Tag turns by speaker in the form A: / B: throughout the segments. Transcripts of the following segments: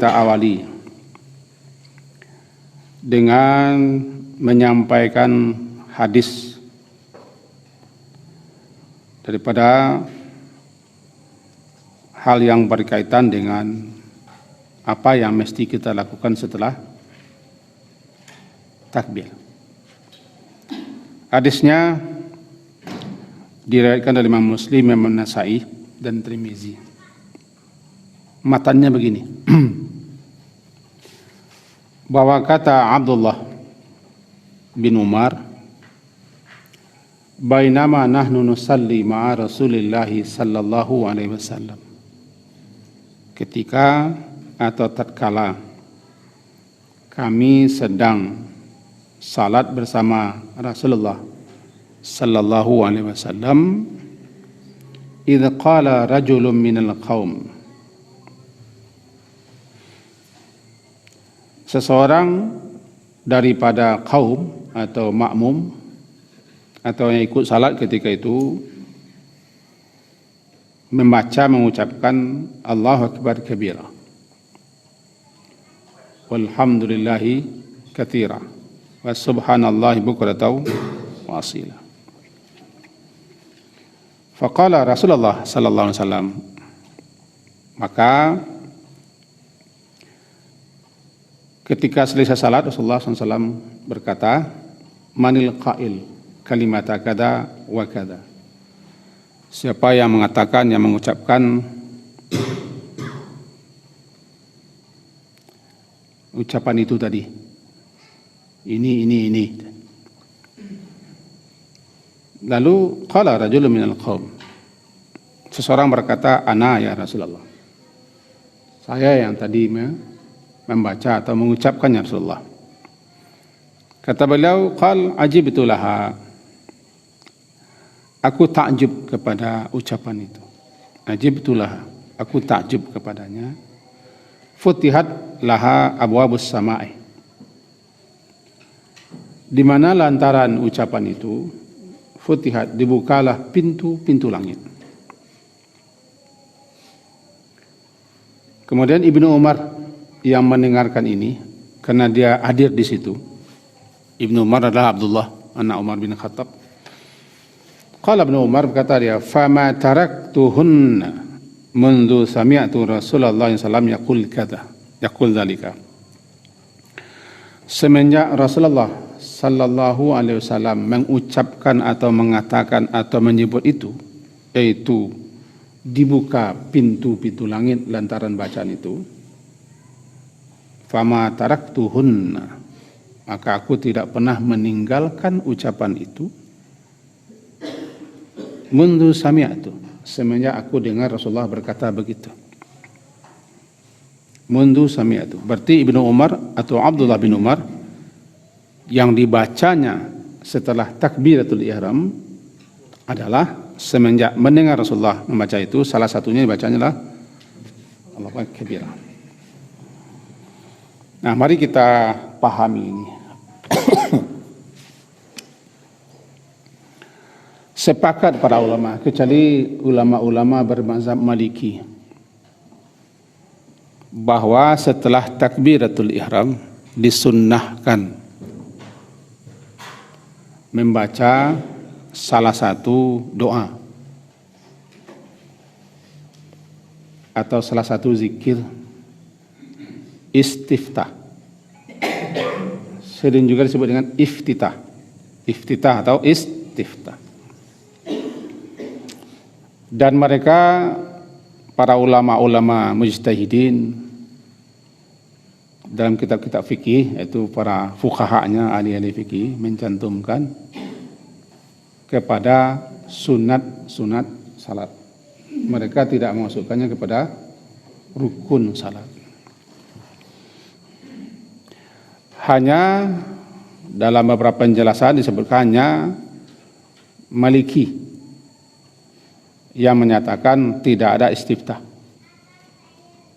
A: kita awali dengan menyampaikan hadis daripada hal yang berkaitan dengan apa yang mesti kita lakukan setelah takbir. Hadisnya diriwayatkan oleh Imam Muslim, Imam Nasa'i dan Tirmizi. Matanya begini. Bahwa kata Abdullah bin Umar, bainama nahnu nusalli ma'a Rasulillah sallallahu alaihi wasallam. Ketika atau tatkala kami sedang salat bersama Rasulullah sallallahu alaihi wasallam, idz qala rajulun minal qaum, seseorang daripada kaum atau makmum atau yang ikut salat ketika itu mengucapkan Allahu Akbar kabira walhamdulillahi katsira wa subhanallahi bukratan wa asila. Faqala Rasulullah sallallahu alaihi wasallam, maka ketika selesai salat Rasulullah SAW berkata, manil qail kalimata kada wa kada. Siapa yang mengatakan, yang mengucapkan ucapan itu tadi, ini. Lalu qala rajulun minal qaum, seseorang berkata, ana ya Rasulullah, saya yang tadi membaca atau mengucapkannya Rasulullah. Kata beliau, qal ajibtu laha, aku takjub kepada ucapan itu. Ajibtu laha, aku takjub kepadanya. Futihat laha abwabus sama'i, di mana lantaran ucapan itu futihat, dibukalah pintu-pintu langit. Kemudian Ibnu Umar yang mendengarkan ini, karena dia hadir di situ. Ibnu Umar adalah Abdullah anak Umar bin Khattab. Qala Ibnu Umar, berkata dia, fama taraktuhunna mundu sami'tu Rasulullah SAW yaqul kadza, yaqul dzalika. Semenjak Rasulullah sallallahu alaihi wasallam mengucapkan atau mengatakan atau menyebut itu, yaitu dibuka pintu-pintu langit lantaran bacaan itu, fama taraktuhunna, maka aku tidak pernah meninggalkan ucapan itu, mundu sami'tu, semenjak aku dengar Rasulullah berkata begitu. Mundu sami'tu, berarti Ibnu Umar atau Abdullah bin Umar yang dibacanya setelah takbiratul ihram adalah semenjak mendengar Rasulullah membaca itu, salah satunya dibacanya adalah Allahu Akbar kabira. Nah, mari kita pahami ini. Sepakat para ulama, kecuali ulama-ulama bermazhab Maliki, bahwa setelah takbiratul ihram disunnahkan membaca salah satu doa atau salah satu zikir istiftah, sering juga disebut dengan iftitah atau istiftah. Dan mereka, para ulama-ulama mujtahidin dalam kitab-kitab fikih, yaitu para fuqahanya, ahli-ahli fikih, mencantumkan kepada sunat salat. Mereka tidak memasukkannya kepada rukun salat. Hanya dalam beberapa penjelasan disebutkannya Maliki yang menyatakan tidak ada istiftah.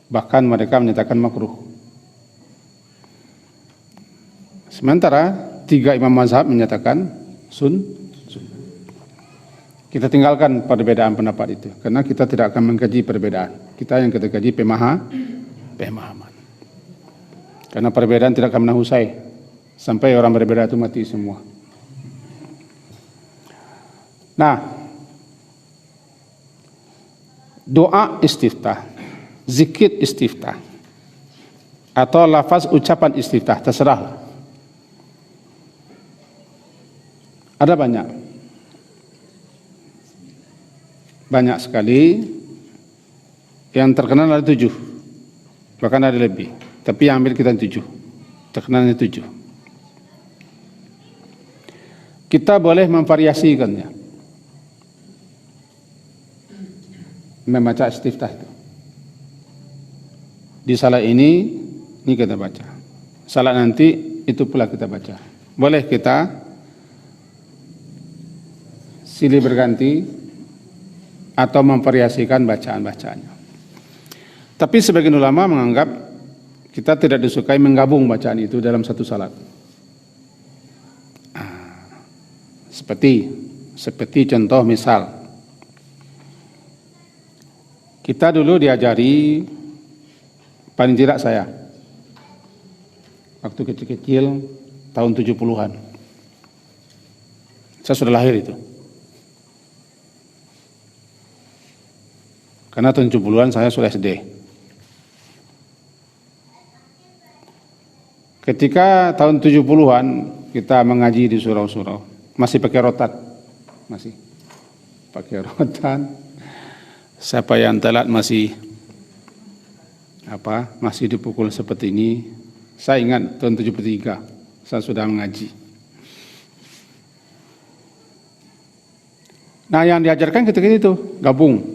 A: Bahkan mereka menyatakan makruh. Sementara 3 imam mazhab menyatakan sun. Kita tinggalkan perbedaan pendapat itu, karena kita tidak akan mengkaji perbedaan. Kita yang kita kaji pemahaman. Karena perbedaan tidak akan pernah usai sampai orang berbeda itu mati semua. Nah, doa istiftah, zikir istiftah, atau lafaz ucapan istiftah, terserah. Ada banyak sekali. Yang terkenal ada 7, bahkan ada lebih. Tapi yang ambil kita 7, terkenalnya 7. Kita boleh memvariasikannya, membaca istiftah itu. Di salat ini kita baca. Salat nanti itu pula kita baca. Boleh kita silih berganti atau memvariasikan bacaan-bacaannya. Tapi sebagian ulama menganggap kita tidak disukai menggabung bacaan itu dalam satu salat. Seperti contoh misal, kita dulu diajari, paling tidak saya, waktu kecil-kecil tahun 70-an. Saya sudah lahir itu. Karena tahun 70-an saya sudah SD. Ketika tahun 70-an kita mengaji di surau-surau, masih pakai rotan. Masih pakai rotan. Siapa yang telat masih dipukul seperti ini. Saya ingat tahun 73 saya sudah mengaji. Nah, yang diajarkan ketika itu gabung.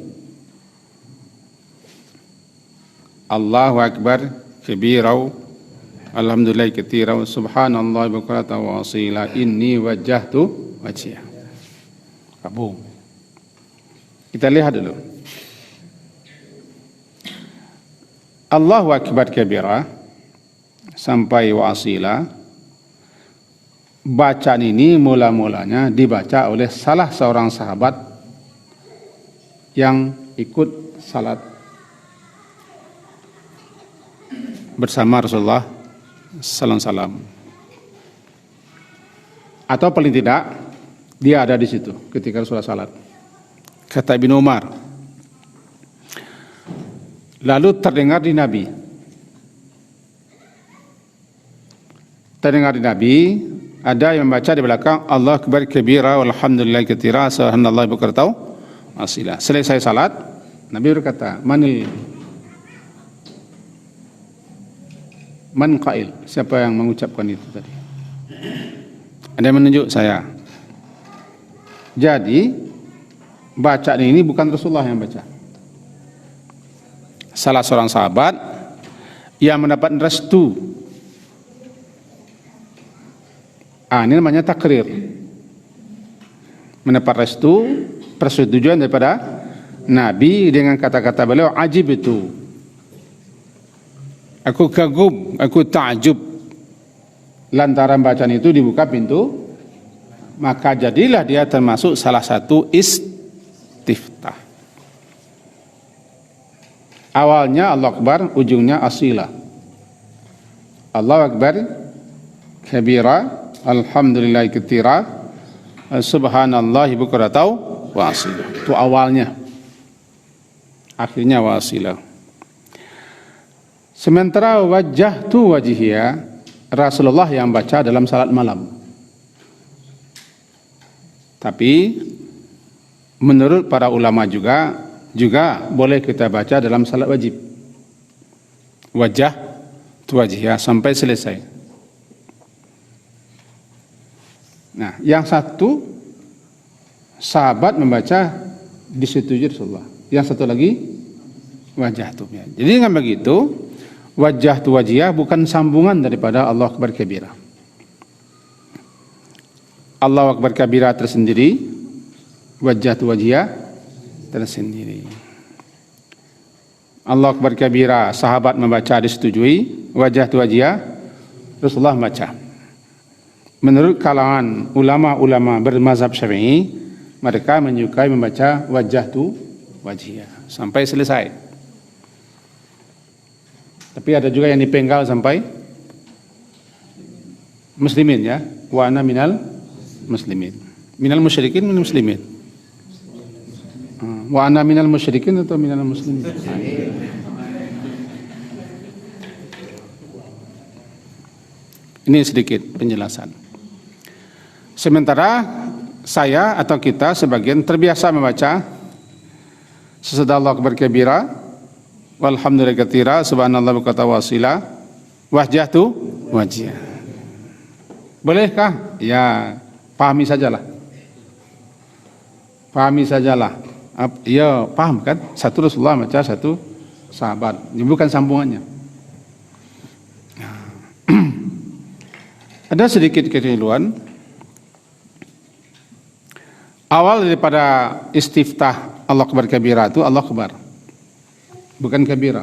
A: Allahu Akbar kabirau, alhamdulillah katsira, subhanallah bukratan wa asila, inni wajjahtu wajhiya. Gabung. Kita lihat dulu. Allahu Akbar kabira sampai wa asila. Bacaan ini mula-mulanya dibaca oleh salah seorang sahabat yang ikut salat bersama Rasulullah salam. Atau paling tidak dia ada di situ ketika Rasulullah salat. Kata Ibnu Umar, lalu terdengar di Nabi. Ada yang membaca di belakang Allah akbar kabira walhamdulillah katsira subhanallah bukratan asila. Selesai salat, Nabi berkata, Man qail, siapa yang mengucapkan itu tadi? Ada yang menunjuk saya. Jadi bacaan ini bukan Rasulullah yang baca. Salah seorang sahabat yang mendapat restu. Ini namanya takrir. Mendapat restu, persetujuan daripada Nabi dengan kata-kata beliau, ajib itu. Aku kagum, aku ta'jub. Lantaran bacaan itu dibuka pintu, maka jadilah dia termasuk salah satu istiftah. Awalnya Allah Akbar, ujungnya asila. Allah Akbar kabira, alhamdulillah katsira, subhanallah bukratan wa asila. Itu awalnya. Akhirnya wa asila. Sementara wajjahtu wajhiya, Rasulullah yang baca dalam salat malam. Tapi menurut para ulama juga boleh kita baca dalam salat wajib. Wajjahtu wajhiya sampai selesai. Nah, yang satu sahabat membaca disetujui Rasulullah. Yang satu lagi wajjahtu. Jadi dengan begitu wajjahtu wajhiyah bukan sambungan daripada Allah Akbar kabira. Allah Akbar kabira tersendiri, wajjahtu wajhiyah tersendiri. Allah Akbar kabira sahabat membaca disetujui, wajjahtu wajhiyah Rasulullah membaca. Menurut kalangan ulama-ulama bermazhab Syafi'i, mereka menyukai membaca wajjahtu wajhiyah sampai selesai. Tapi ada juga yang dipenggal sampai muslimin ya. Wa ana minal muslimin. Minal musyrikin minal muslimin. Wa ana minal musyrikin atau minal muslimin? Ini sedikit penjelasan. Sementara saya atau kita sebagian terbiasa membaca sesudah Allah akbar kabira, walhamdulillah katsira, subhanallah bukhata wasila, wajjahtu wajhiya. Bolehkah? Ya, pahami sajalah. Pahami sajalah. Ya, paham kan? Satu Rasulullah baca, satu sahabat. Ini bukan sambungannya. Ada sedikit kekeliruan. Awal daripada istiftah Allah akbar kabira itu Allah akbar, bukan kabira.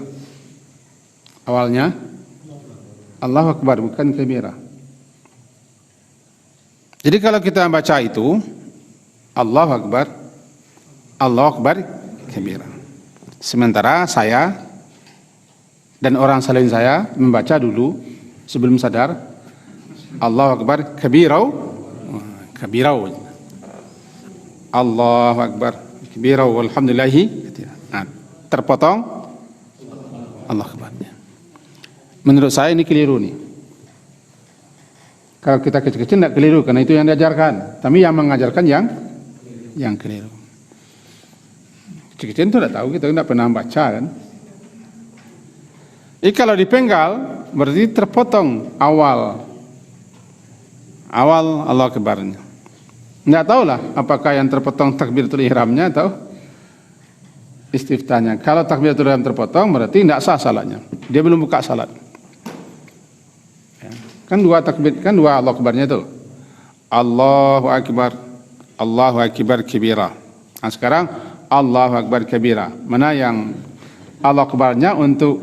A: Awalnya Allah akbar, bukan kabira. Jadi kalau kita baca itu Allah akbar kabira. Sementara saya dan orang selain saya membaca dulu sebelum sadar Allah akbar kabirau, kabirau. Allahu akbar kabirau walhamdulillahi. Nah, terpotong Allah akbar. Menurut saya ini keliru nih. Kalau kita kecil-kecil tidak keliru karena itu yang diajarkan. Tapi yang mengajarkan yang keliru. Kecil-kecil itu tidak tahu, kita tidak pernah baca kan. Jadi kalau dipenggal berarti terpotong awal Allah akbarnya. Tidak tahulah apakah yang terpotong takbiratul ihramnya atau istiftahnya. Kalau takbiratul ihram terpotong berarti tidak sah salatnya. Dia belum buka salat. Kan dua takbir, kan dua Allah akbarnya itu. Allahu akbar kabira. Nah, sekarang Allahu akbar kabira. Mana yang Allah akbarnya untuk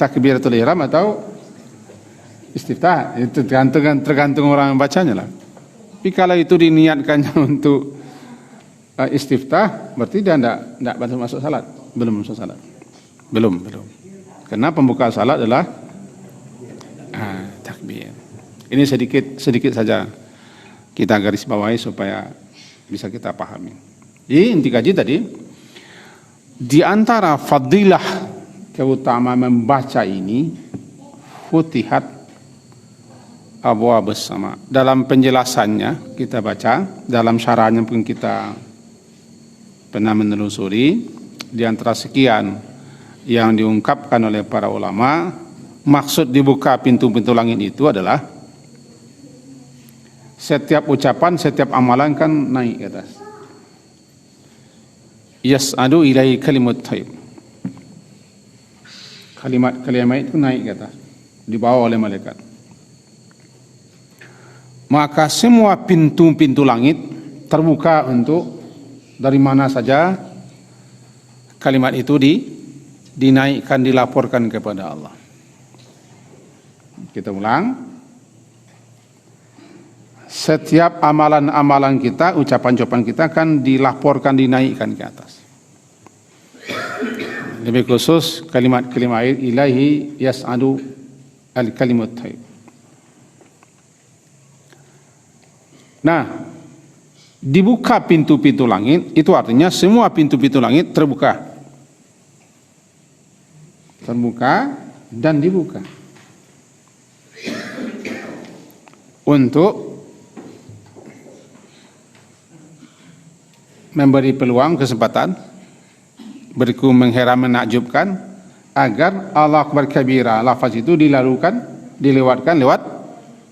A: takbiratul ihram atau istiftah? Itu tergantung orang yang bacanya lah. Tapi kalau itu diniatkannya untuk istiftah, berarti dia tidak masuk salat. Belum masuk salat. Belum. Karena pembuka salat adalah takbir. Ini sedikit saja kita garis bawahi supaya bisa kita pahami. Jadi inti kaji tadi, di antara fadilah keutamaan membaca ini, futihat abwaab as-sama. Dalam penjelasannya kita baca, dalam syarahnya pun kita pernah menelusuri, di antara sekian yang diungkapkan oleh para ulama, maksud dibuka pintu-pintu langit itu adalah setiap ucapan, setiap amalan kan naik ke atas. Yas'adu ilaihi kalimat thayyib. Kalimat itu naik ke atas, dibawa oleh malaikat. Maka semua pintu-pintu langit terbuka untuk dari mana saja kalimat itu dinaikkan, dilaporkan kepada Allah. Kita ulang. Setiap amalan-amalan kita, ucapan-ucapan kita kan dilaporkan, dinaikkan ke atas. Lebih khusus kalimat-kalimat ilahi yas'adu al-kalimat thayyib. Nah, dibuka pintu-pintu langit, itu artinya semua pintu-pintu langit terbuka. Terbuka dan dibuka. Untuk memberi peluang, kesempatan, berikut mengheran, menakjubkan, agar Allah akbar kabira, lafaz itu dilewatkan lewat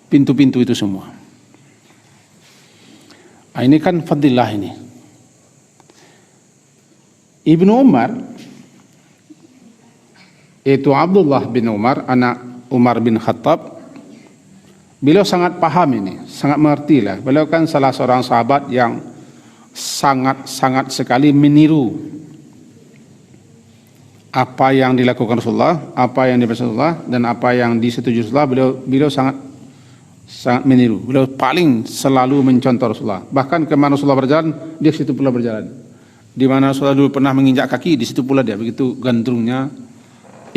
A: pintu-pintu itu semua. Nah, ini kan fadilah ini. Ibnu Umar, yaitu Abdullah bin Umar, anak Umar bin Khattab, beliau sangat paham ini, sangat mengerti lah. Beliau kan salah seorang sahabat yang sangat sekali meniru apa yang dilakukan Rasulullah, apa yang dibaca Rasulullah, dan apa yang disetujui Rasulullah. Beliau sangat meniru. Beliau paling selalu mencontoh Rasulullah. Bahkan kemana Rasulullah berjalan, dia situ pula berjalan. Di mana Rasulullah dulu pernah menginjak kaki, di situ pula dia. Begitu gandrungnya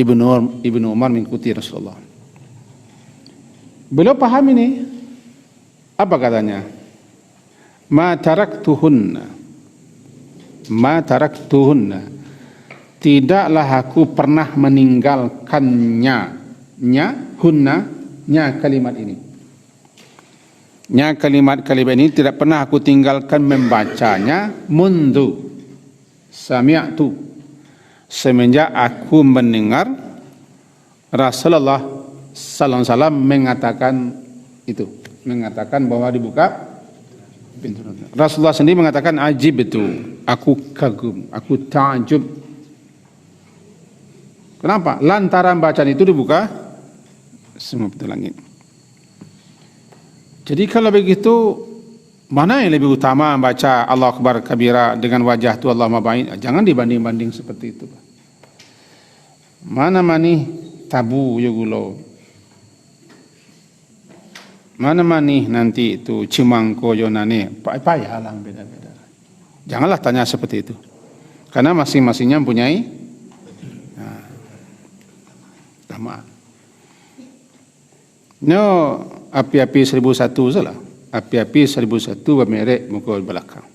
A: Ibnu Umar mengikuti Rasulullah. Beliau paham ini. Apa katanya? Ma taraktuhunna. Ma taraktuhunna. Tidaklah aku pernah meninggalkannya. Nya, hunna, nya kalimat ini. Nya kalimat ini tidak pernah aku tinggalkan membacanya mundu sami'tu, semenjak aku mendengar Rasulullah sallallahu alaihi wasallam mengatakan itu, mengatakan bahwa dibuka pintu. Rasulullah sendiri mengatakan ajib itu, aku kagum, aku ta'jub. Kenapa? Lantaran bacaan itu dibuka semua pintu langit. Jadi kalau begitu, mana yang lebih utama baca Allah Akbar kabira dengan wajah tu Allah mabain? Jangan dibanding-banding seperti itu. Mana mani tabu yugulo. Mana mani nanti itu cimangko yonane. Payah lah beda-beda. Janganlah tanya seperti itu. Karena masing-masingnya mempunyai tamaan. No, api-api 1001 salah. Api-api 1001 bermerek muka belakang.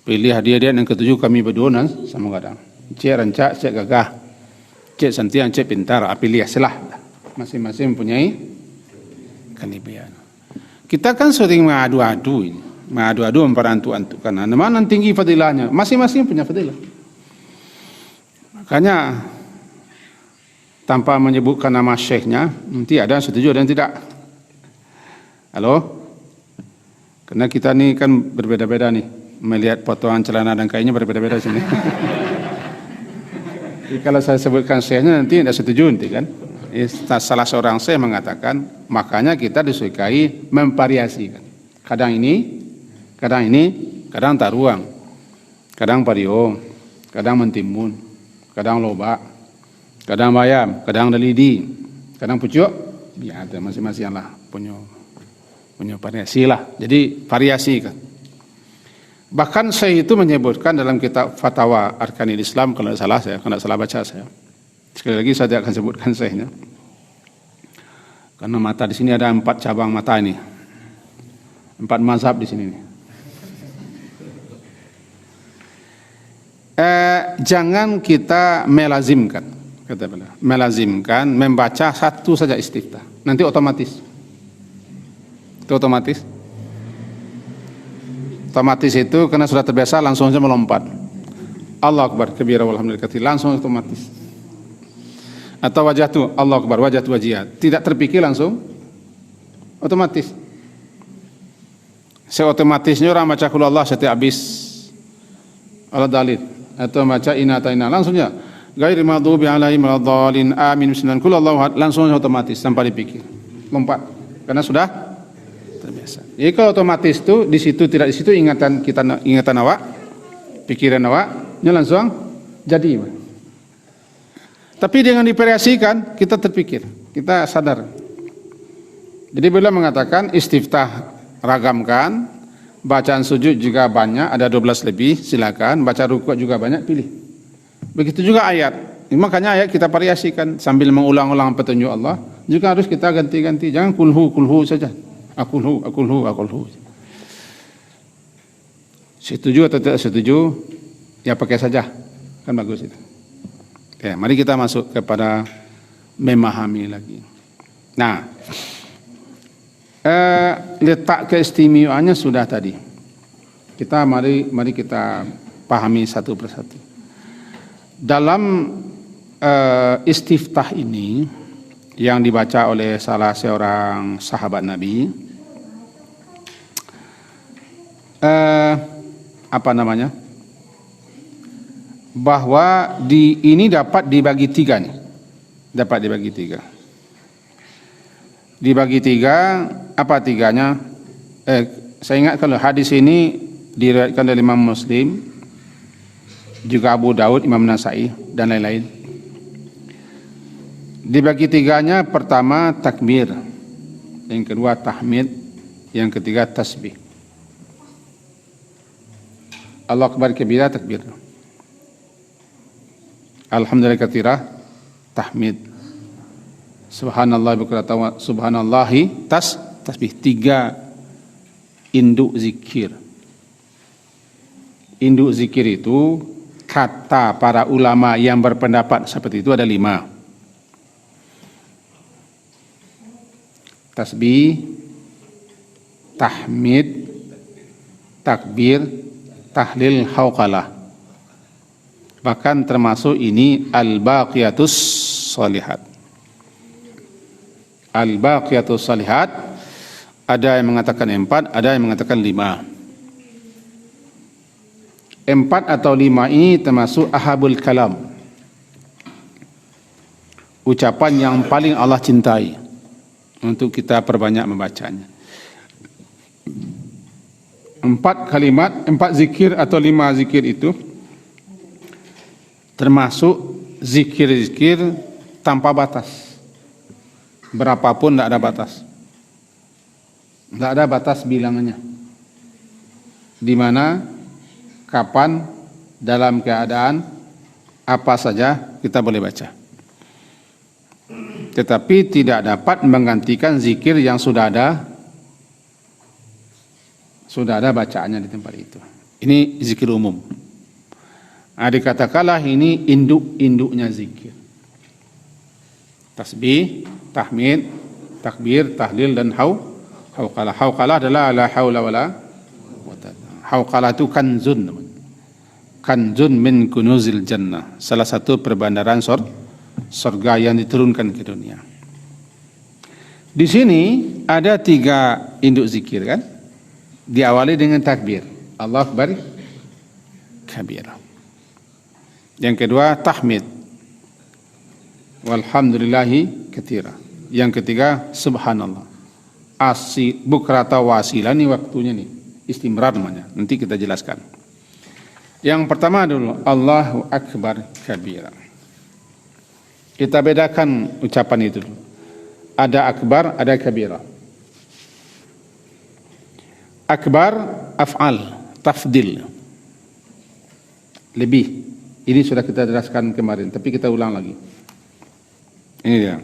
A: Pilih hadiah-hadiah yang ketujuh kami berdua sama kadang. Cik rancak, cik gagah, cik santian, cik pintar. Pilih salah. Masing-masing mempunyai kelebihan. Kita kan sering mengadu-adu ini. Mengadu-adu memperantu-antukan. Mana tinggi fadilahnya? Masing-masing punya fadilah. Makanya tanpa menyebutkan nama syekhnya, nanti ada yang setuju, ada yang tidak. Halo? Karena kita ni kan berbeda-beda nih, melihat potongan celana dan kainnya berbeda-beda sini. Jadi kalau saya sebutkan syekhnya nanti tidak setuju nanti kan. Salah seorang syekh mengatakan, makanya kita disukai memvariasikan. Kadang ini, kadang taruang, kadang pario, kadang mentimun, kadang lobak, kadang bayam, kadang dalidi, kadang pucuk, ya ada masing-masing lah punya variasi lah. Jadi variasi kan. Bahkan saya itu menyebutkan dalam kitab Fatwa Arkanil Islam, kalau tidak salah baca saya. Sekali lagi saya tidak akan sebutkan syekhnya. Karena mata di sini ada 4 cabang mata ini. 4 mazhab di sini. Jangan kita melazimkan, kata beliau, melazimkan membaca satu saja istiftah. Nanti otomatis. Itu otomatis. Otomatis itu karena sudah terbiasa langsung saja melompat. Allah Akbar kabira walhamdulillah langsung otomatis. Atau wajah tu Allah Akbar wajah tu wajiat. Tidak terpikir langsung otomatis. Seotomatisnya orang baca qul Allah setiap habis ala dalil atau baca inna ta'ina langsungnya ghairil maghdubi alaihim waladdallin amin bismillah qul Allah langsung otomatis tanpa dipikir. Lompat karena sudah terbiasa. Jadi kalau otomatis itu di situ tidak di situ ingatan awak, pikiran awaknya langsung jadi. Tapi dengan divariasikan kita terpikir, kita sadar. Jadi beliau mengatakan istiftah ragamkan, bacaan sujud juga banyak, ada 12 lebih, silakan. Baca rukuk juga banyak, pilih. Begitu juga ayat. Makanya ayat kita variasikan sambil mengulang-ulang petunjuk Allah. Juga harus kita ganti-ganti, jangan kulhu saja. Akulhu. Setuju atau tidak setuju, ya pakai saja, kan bagus itu. Ya, mari kita masuk kepada memahami lagi. Nah, letak keistimewaannya sudah tadi. Kita mari kita pahami satu persatu. Dalam istiftah ini yang dibaca oleh salah seorang sahabat Nabi, bahwa ini dapat dibagi tiga nih. Dapat dibagi tiga. Dibagi tiga, apa tiganya? Saya ingat kalau hadis ini diriwayatkan oleh Imam Muslim, juga Abu Daud, Imam Nasai, dan lain-lain. Dibagi tiganya, pertama takbir, yang kedua tahmid, yang ketiga tasbih. Allah Akbar kabira takbir. Alhamdulillah katsira tahmid. Subhanallah bukratan wa subhanallahi tasbih. 3 induk zikir. Induk zikir itu kata para ulama yang berpendapat seperti itu ada 5. Tasbih, tahmid, takbir, tahlil, hauqalah. Bahkan termasuk ini al-baqiyatus shalihat. Al-baqiyatus shalihat ada yang mengatakan 4, ada yang mengatakan 5. 4 atau 5 ini termasuk ahabul kalam, ucapan yang paling Allah cintai untuk kita perbanyak membacanya. 4 kalimat, 4 zikir atau 5 zikir itu termasuk zikir-zikir tanpa batas. Berapapun tidak ada batas. Tidak ada batas bilangannya. Di mana, kapan, dalam keadaan apa saja kita boleh baca. Tetapi tidak dapat menggantikan zikir yang sudah ada bacaannya di tempat itu. Ini zikir umum. Dikatakanlah ini induk-induknya zikir. Tasbih, tahmid, takbir, tahlil dan hauqalah. Hauqalah adalah la haula wala quwwata. Hauqalah itu kanzun. Kanzun min kunuzil jannah. Salah satu perbandaran surga yang diturunkan ke dunia. Di sini ada 3 induk zikir kan? Diawali dengan takbir. Allahu Akbar kabira. Yang kedua tahmid. Walhamdulillahi katsira. Yang ketiga subhanallah. Bukrata wasilah ini waktunya nih. Istimrar namanya. Nanti kita jelaskan. Yang pertama dulu Allahu Akbar kabira. Kita bedakan ucapan itu dulu. Ada akbar, ada kabira. Akbar af'al, tafdil. Lebih. Ini sudah kita jelaskan kemarin, tapi kita ulang lagi. Ini dia.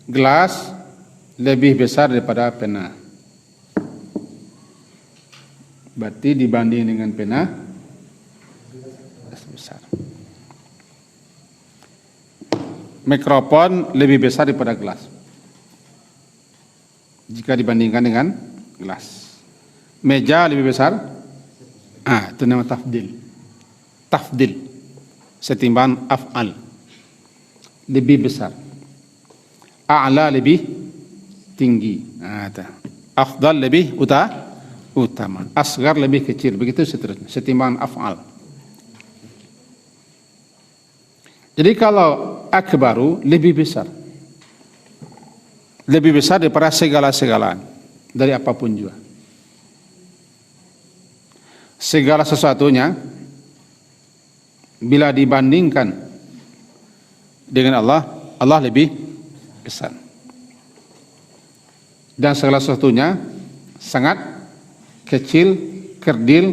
A: Gelas lebih besar daripada pena. Berarti dibanding dengan pena besar. Mikrofon lebih besar daripada gelas jika dibandingkan dengan gelas. Meja lebih besar, itu nama tafdil setimbang af'al, lebih besar. A'la lebih tinggi, afdal lebih utama, asgar lebih kecil, begitu seterusnya setimbang af'al. Jadi kalau akbaru lebih besar daripada segala-segalaan, dari apapun juga. Segala sesuatunya bila dibandingkan dengan Allah lebih besar. Dan segala sesuatunya sangat kecil, kerdil,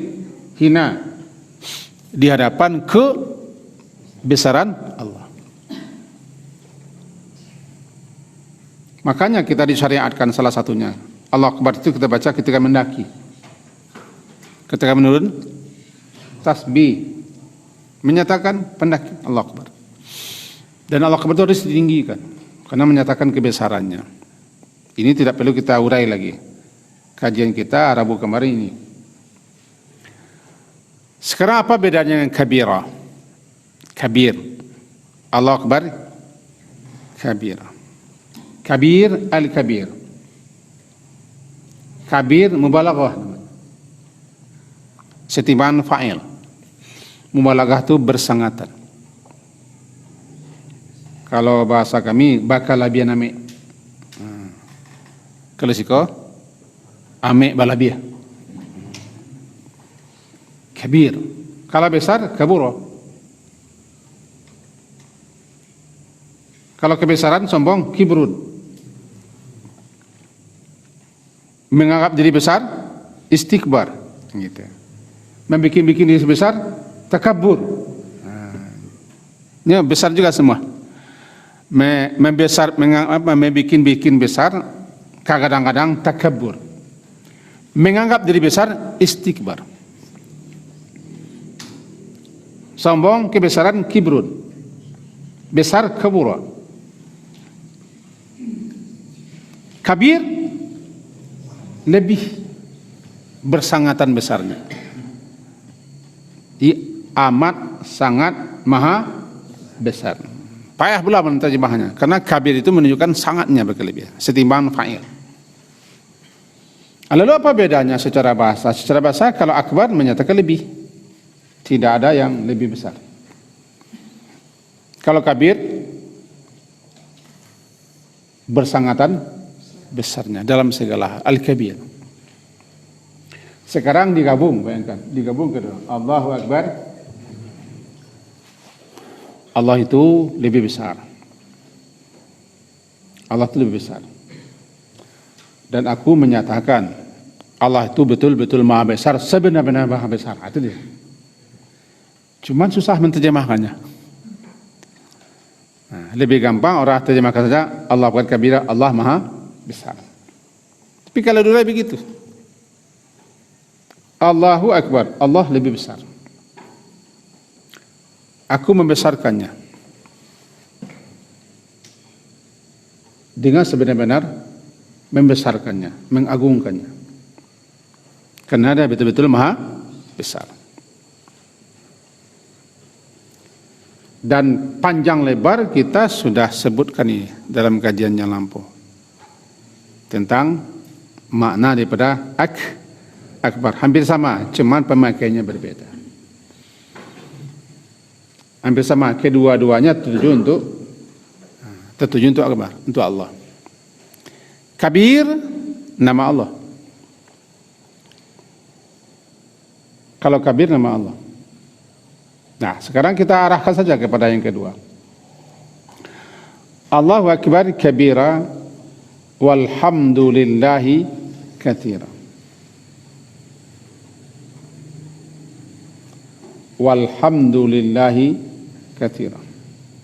A: hina di hadapan kebesaran Allah. Makanya kita disyariatkan salah satunya. Allahu Akbar itu kita baca ketika mendaki. Ketika menurun tasbih, menyatakan pendaki Allahu Akbar. Dan Allahu Akbar itu harus ditinggikan karena menyatakan kebesarannya. Ini tidak perlu kita urai lagi. Kajian kita Rabu kemarin ini. Sekarang apa bedanya dengan kabira? Kabir. Allahu Akbar kabira. Kabir al-kabir. Kabir mubalaghah. Setimbang fa'il. Mubalaghah itu bersangatan. Kalau bahasa kami bakal labian ame. Kalau siko ame balabia. Kabir. Kalau besar kaburo. Kalau kebesaran sombong kibrun. Menganggap diri besar istikbar gitu. membikin diri besar, takabur. Ini besar juga semua. Membikin besar, kadang-kadang takabur. Menganggap diri besar, istikbar. Sombong, kebesaran, kibrun. Besar, kabura. Kabir, lebih bersangatan besarnya. Amat, sangat, maha besar. Payah pula menerjemahnya, karena kabir itu menunjukkan sangatnya berkelebihan, setimbang fa'il. Lalu apa bedanya secara bahasa? Secara bahasa kalau akbar menyatakan lebih, tidak ada yang lebih besar. Kalau kabir bersangatan besarnya dalam segala hal, al-kabir. Sekarang digabung, bayangkan, digabung kedua. Allahu Akbar. Allah itu lebih besar. Allah itu lebih besar. Dan aku menyatakan Allah itu betul-betul maha besar, sebenar-benar maha besar. Itu dia. Cuman susah menerjemahkannya. Nah, lebih gampang orang terjemahkan saja Allah Akbar kabira, Allah maha besar. Tapi kalau dulu begitu. Allahu Akbar, Allah lebih besar. Aku membesarkannya dengan sebenar-benar membesarkannya, mengagungkannya. Karena dia betul-betul maha besar. Dan panjang lebar kita sudah sebutkan ini dalam kajian yang lampau. Tentang makna daripada akbar. Hampir sama, cuman pemakaiannya berbeda. Hampir sama, kedua-duanya tertuju untuk akbar, untuk Allah. Kabir, nama Allah. Kalau kabir, nama Allah. Nah, sekarang kita arahkan saja kepada yang kedua. Allahu Akbar kabira walhamdulillahi katsira. Walhamdulillahi katsira.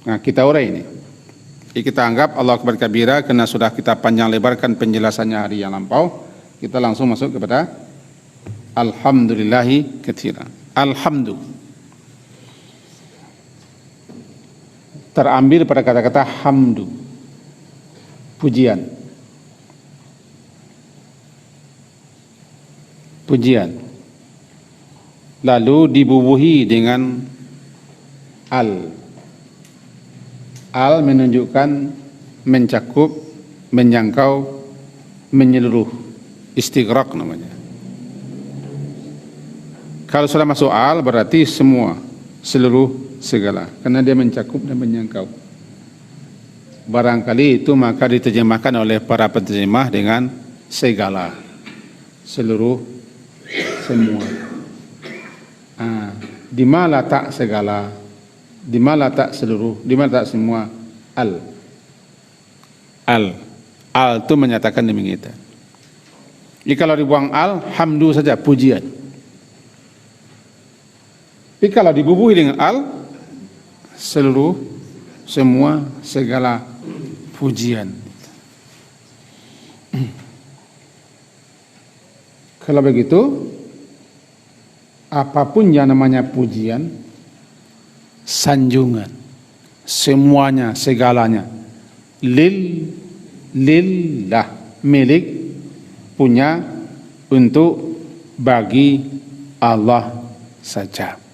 A: Nah, kita urai ini. Kita anggap Allah Akbar kabira karena sudah kita panjang lebarkan penjelasannya hari yang lampau. Kita langsung masuk kepada alhamdulillahi katsira. Alhamdu terambil pada kata-kata hamdu, pujian. Pujian. Lalu dibubuhi dengan al. Al menunjukkan mencakup, menjangkau, menyeluruh. Istighraq namanya. Kalau sudah masuk al berarti semua, seluruh, segala. Karena dia mencakup dan menjangkau. Barangkali itu maka diterjemahkan oleh para penterjemah dengan segala, seluruh, semua. Di mana tak segala, di mana tak seluruh, di mana tak semua, al itu menyatakan demikian. Jadi kalau dibuang al, hamdu saja, pujian. Tapi kalau dibubuhi dengan al, seluruh, semua, segala, pujian. Kalau begitu, apapun yang namanya pujian, sanjungan, semuanya, segalanya, lillah, milik, punya, untuk, bagi Allah saja.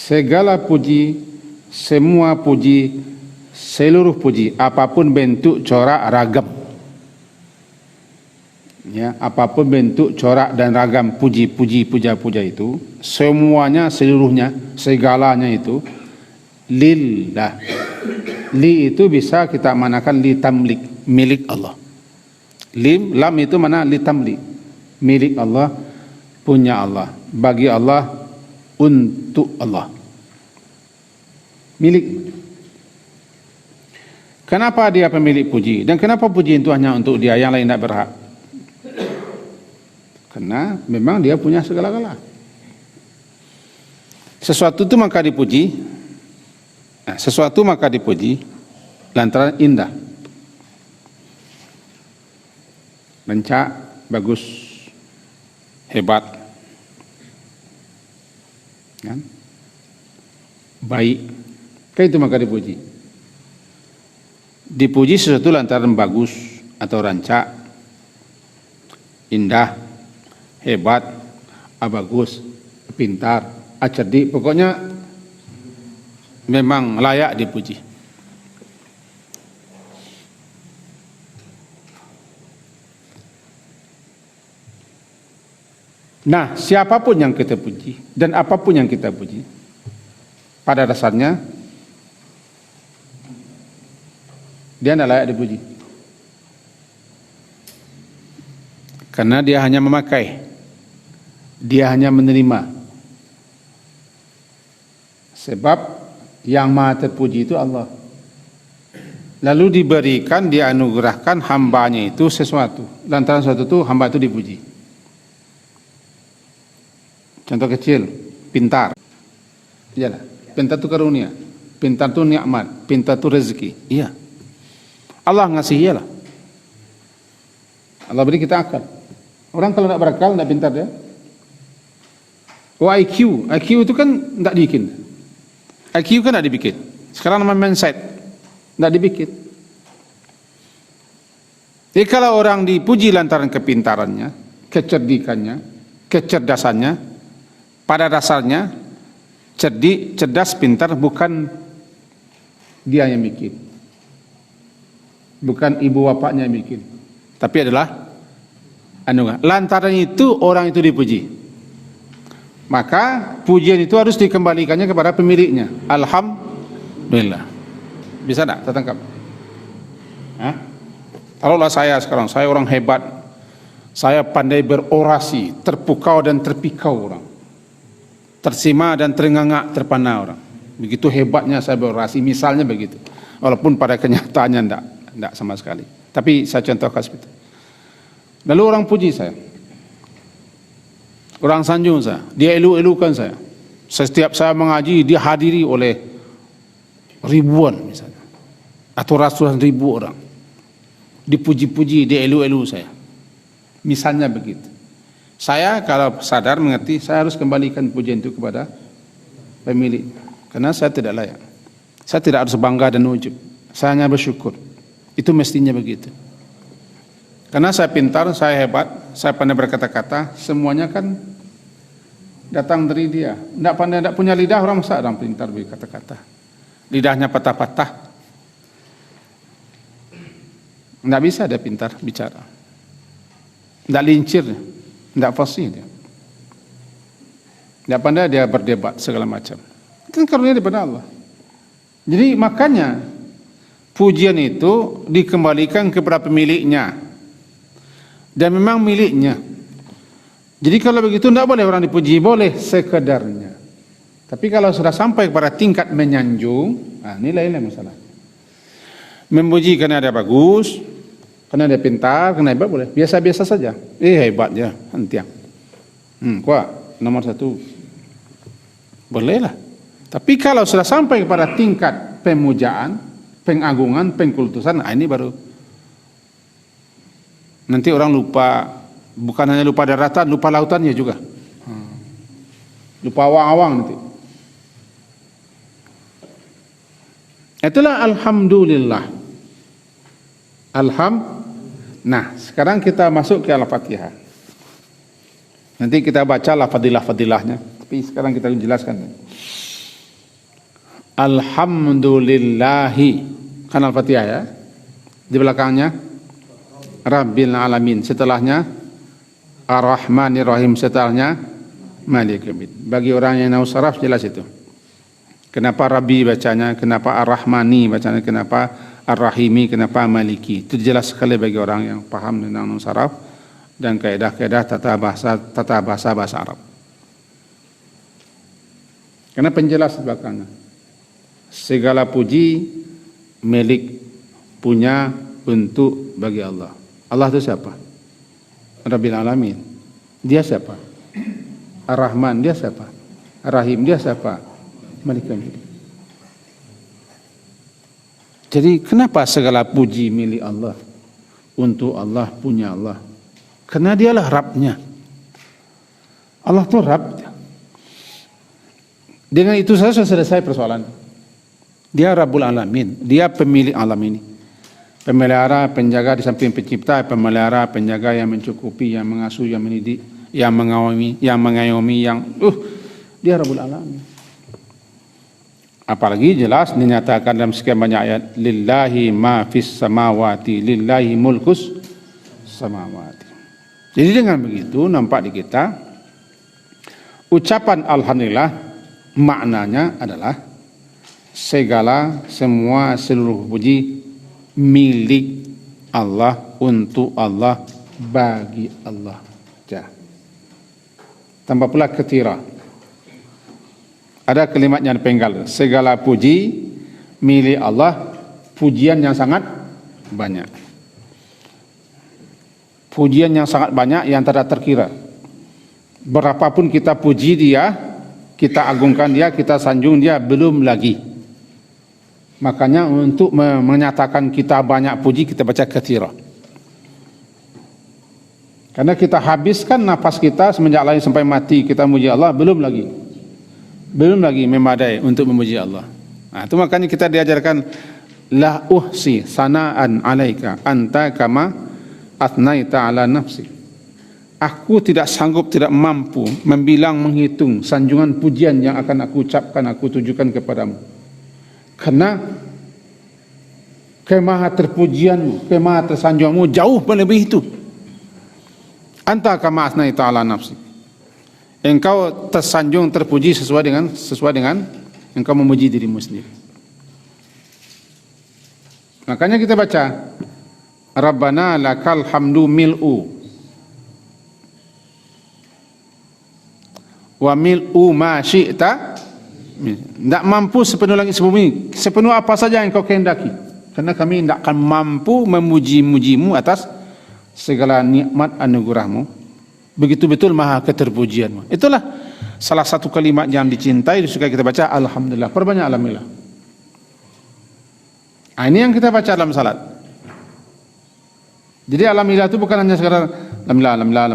A: Segala puji, semua puji, seluruh puji, apapun bentuk, corak, ragam. Ya, apapun bentuk, corak dan ragam puji-puji, puja-puja itu, semuanya, seluruhnya, segalanya itu lillah. Li itu bisa kita manakan li tamlik, milik Allah. Lam itu mana li tamlik, milik Allah, punya Allah, bagi Allah, untuk Allah. Milik. Kenapa dia pemilik puji? Dan kenapa puji itu hanya untuk dia, yang lain tidak berhak? Karena memang dia punya segala-gala. Sesuatu itu maka dipuji. Sesuatu maka dipuji lantaran indah, rancak, bagus, hebat, kan? Baik. Itu maka dipuji. Dipuji sesuatu lantaran bagus atau rancak, indah, hebat, bagus, pintar, cerdik, pokoknya memang layak dipuji. Nah, siapapun yang kita puji dan apapun yang kita puji, pada dasarnya dia tidak layak dipuji. Karena dia hanya memakai, dia hanya menerima. Sebab yang maha terpuji itu Allah. Lalu diberikan, dianugerahkan hambanya itu sesuatu. Lantaran sesuatu itu hamba itu dipuji. Contoh kecil, pintar. Iyalah, pintar itu karunia, pintar itu nikmat, pintar itu rezeki. Iya. Allah ngasih, iyalah. Allah beri kita akal. Orang kalau tidak berakal, tidak pintar dia. IQ itu kan tidak dibikin. IQ kan tidak dibikin. Sekarang nama mindset, tidak dibikin. Jadi kalau orang dipuji lantaran kepintarannya, kecerdikannya, kecerdasannya, pada dasarnya cerdik, cerdas, pintar bukan dia yang bikin. Bukan ibu bapaknya yang bikin, tapi adalah anugerah. Lantaran itu orang itu dipuji. Maka pujian itu harus dikembalikannya kepada pemiliknya. Alhamdulillah. Bisa tak tertangkap? Taruhlah saya sekarang, saya orang hebat, saya pandai berorasi, terpukau dan terpikau orang, tersima dan terengah-engah terpana orang. Begitu hebatnya saya berorasi, misalnya begitu. Walaupun pada kenyataannya tidak sama sekali. Tapi saya contohkan seperti itu. Lalu orang puji saya, orang sanjung saya, dia elu-elukan saya. Setiap saya mengaji, dia hadiri oleh ribuan misalnya, atau ratusan ribu orang. Dipuji-puji, dia elu-elu saya. Misalnya begitu. Saya kalau sadar mengerti, saya harus kembalikan pujian itu kepada pemilik. Karena saya tidak layak. Saya tidak harus bangga dan ujub. Saya hanya bersyukur. Itu mestinya begitu. Karena saya pintar, saya hebat, saya pandai berkata-kata, semuanya kan datang dari dia. Tidak pandai, tidak punya lidah, orang masa orang pintar berkata-kata. Lidahnya patah-patah. Tidak bisa dia pintar bicara. Tidak lincir, tidak fasih dia. Tidak pandai dia berdebat segala macam. Itu karunia daripada Allah. Jadi makanya pujian itu dikembalikan kepada pemiliknya. Dan memang miliknya. Jadi kalau begitu tidak boleh orang dipuji, boleh sekedarnya. Tapi kalau sudah sampai kepada tingkat menyanjung, nilai-nilai masalah. Memuji karena dia bagus, karena dia pintar, karena hebat boleh. Biasa-biasa saja. Hebatnya, hentiang. Kuat, nomor 1. Bolehlah. Tapi kalau sudah sampai kepada tingkat pemujaan, pengagungan, pengkultusan, ini baru nanti orang lupa, bukan hanya lupa daratan, lupa lautannya juga. Lupa awang-awang nanti. Itulah alhamdulillah. Nah, sekarang kita masuk ke Al-Fatihah. Nanti kita baca fadilah-fadilahnya. Tapi sekarang kita jelaskan. Alhamdulillahi, kan Al-Fatihah ya. Di belakangnya Rabbil Alamin, setelahnya Ar-Rahmanir Rahim, setelahnya Malik Yaumiddin. Bagi orang yang tahu saraf jelas itu. Kenapa Rabbi bacanya, kenapa Ar-Rahmani bacanya, kenapa Ar-Rahimi, kenapa Maliki. Itu jelas sekali bagi orang yang paham tentang saraf dan kaidah-kaidah tata bahasa Arab. Karena penjelas di belakangnya. Segala puji milik punya, untuk, bagi Allah. Allah itu siapa? Rabbil Alamin. Dia siapa? Ar-Rahman. Dia siapa? Ar-Rahim. Dia siapa? Malikul Mulk. Jadi kenapa segala puji milik Allah? Untuk Allah, punya Allah. Karena dialah Rabbnya. Allah itu Rabb. Dengan itu saja sudah selesai persoalan. Dia Rabbul Alamin. Dia pemilik alam ini. Pemelihara, penjaga di samping pencipta, pemelihara, penjaga yang mencukupi, yang mengasuh, yang mendidik, yang mengayomi, dia Rabbul Alamin. Apalagi jelas dinyatakan dalam sekian banyak ayat, lillahi ma fis samawati, lillahi mulkus samawati. Jadi dengan begitu nampak di kita ucapan alhamdulillah maknanya adalah semua seluruh puji milik Allah, untuk Allah, bagi Allah. Tambah pula ketira. Ada kalimat yang dipenggal, segala puji milik Allah, pujian yang sangat banyak. Pujian yang sangat banyak yang tidak terkira. Berapapun kita puji dia, kita agungkan dia, kita sanjung dia, belum lagi. Makanya untuk menyatakan kita banyak puji, kita baca katsira. Karena kita habiskan nafas kita semenjak lahir sampai mati kita memuji Allah, belum lagi memadai untuk memuji Allah. Nah, itu makanya kita diajarkan la uhsi sanaan alaika anta kama atnaita ala nafsi. Aku tidak sanggup, tidak mampu membilang, menghitung sanjungan pujian yang akan aku ucapkan, aku tujukan kepadamu. Karena kemaha terpujianmu, kemaha tersanjungmu jauh melebihi itu. Anta kama atnaita ala nafsi. Engkau tersanjung, terpuji sesuai dengan engkau memuji dirimu sendiri. Makanya kita baca Rabbana lakal hamdu mil'u wa mil'u ma syi'ta. Tidak mampu sepenuh langit sebumi, sepenuh apa saja yang kau kehendaki. Karena kami tidak akan mampu memuji-mujimu atas segala nikmat anugerahmu. Begitu betul maha keterpujianmu. Itulah salah satu kalimat yang dicintai, disukai kita baca alhamdulillah. Perbanyak alhamdulillah. Nah, ini yang kita baca dalam salat. Jadi alhamdulillah itu bukan hanya sekadar alhamdulillah.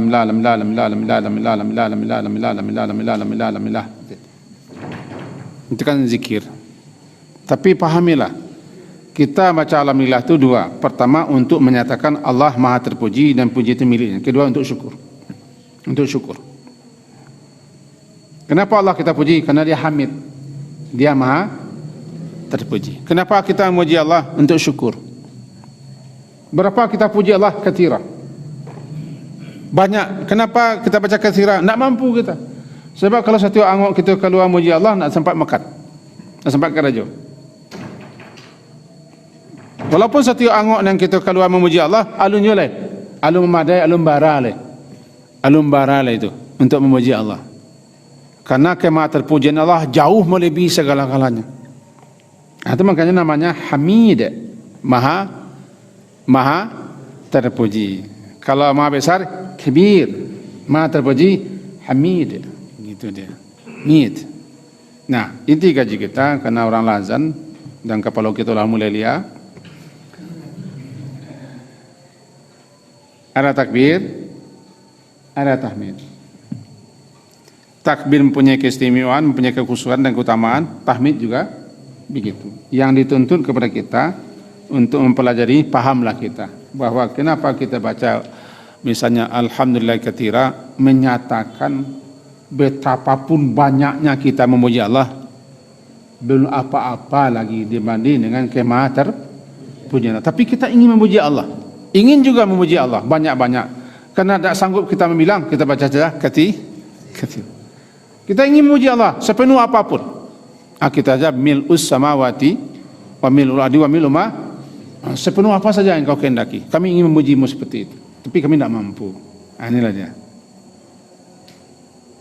A: Itu kan zikir. Tapi pahamilah, kita baca alhamdulillah itu dua. Pertama untuk menyatakan Allah maha terpuji dan puji itu miliknya. Kedua untuk syukur. Untuk syukur. Kenapa Allah kita puji? Karena dia hamid. Dia maha terpuji. Kenapa kita memuji Allah? Untuk syukur. Berapa kita puji Allah? Katsira. Banyak. Kenapa kita baca katsira? Tidak mampu kita. Sebab kalau satu angok kita keluar memuji Allah, tidak sempat makan. Tidak sempat kerajo. Walaupun satu angok yang kita keluar memuji Allah, alun nyoleh, alun memadai, alun barale. Alun barale itu untuk memuji Allah. Karena kemaha terpujian Allah jauh melebihi segala-galanya. Nah, itu makanya namanya Hamid, maha terpuji. Kalau maha besar, Kabir. Maha terpuji, Hamid. Gitu dia. Hamid. Nah, inti gaji kita karena orang lazan dan kepala kita lah mulai lihat. Ada takbir, ada tahmid. Takbir mempunyai keistimewaan, mempunyai kekhususan dan keutamaan. Tahmid juga begitu. Yang dituntut kepada kita untuk mempelajari, pahamlah kita bahwa kenapa kita baca misalnya alhamdulillah katsira, menyatakan betapapun banyaknya kita memuji Allah, belum apa-apa lagi dibanding dengan kemaha terpujian. Tapi kita ingin memuji Allah, ingin juga memuji Allah banyak-banyak. Karena tidak sanggup kita membilang, kita baca saja katsir. Kita ingin memuji Allah sepenuh apapun. Kita saja mil'us samawati wa mil'ul ardi wa mil'u ma, sepenuh apa saja yang kau kehendaki. Kami ingin memujimu seperti itu, tapi kami tidak mampu. Inilah dia.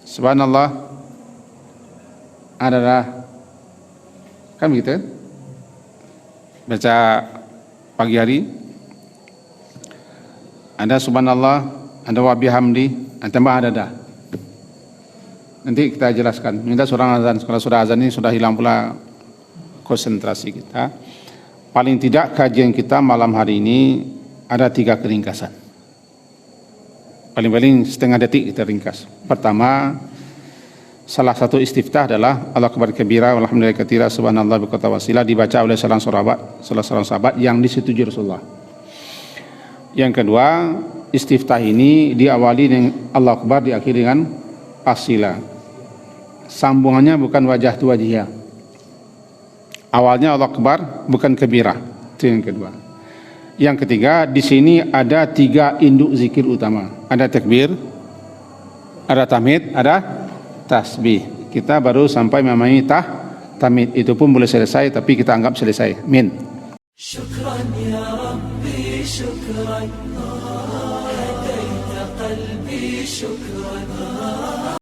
A: Subhanallah adalah kan begitu kan? Baca pagi hari. Ada subhanallah, ada wa bihamdi, tambah ada dah. Nanti kita jelaskan. Minta seorang azan. Kalau sudah azan ini sudah hilang pula konsentrasi kita. Paling tidak kajian kita malam hari ini ada 3 keringkasan. Paling-paling setengah detik kita ringkas. Pertama, salah satu istiftah adalah Allah akbar kabira walhamdulillahi katsira subhanallah biqata wasilah, dibaca oleh salah seorang sahabat yang disetujui Rasulullah. Yang kedua, istiftah ini diawali dengan Allah akbar, diakhiri dengan asila. Sambungannya bukan wajah tu wajihnya. Awalnya Allah akbar, bukan kabira. Itu yang kedua. Yang ketiga, di sini ada 3 induk zikir utama. Ada takbir, ada tahmid, ada tasbih. Kita baru sampai memahami tahmid. Itu pun boleh selesai, tapi kita anggap selesai. Min. Syukran ya Rabbi, syukran. Hadaita qalbi, syukran.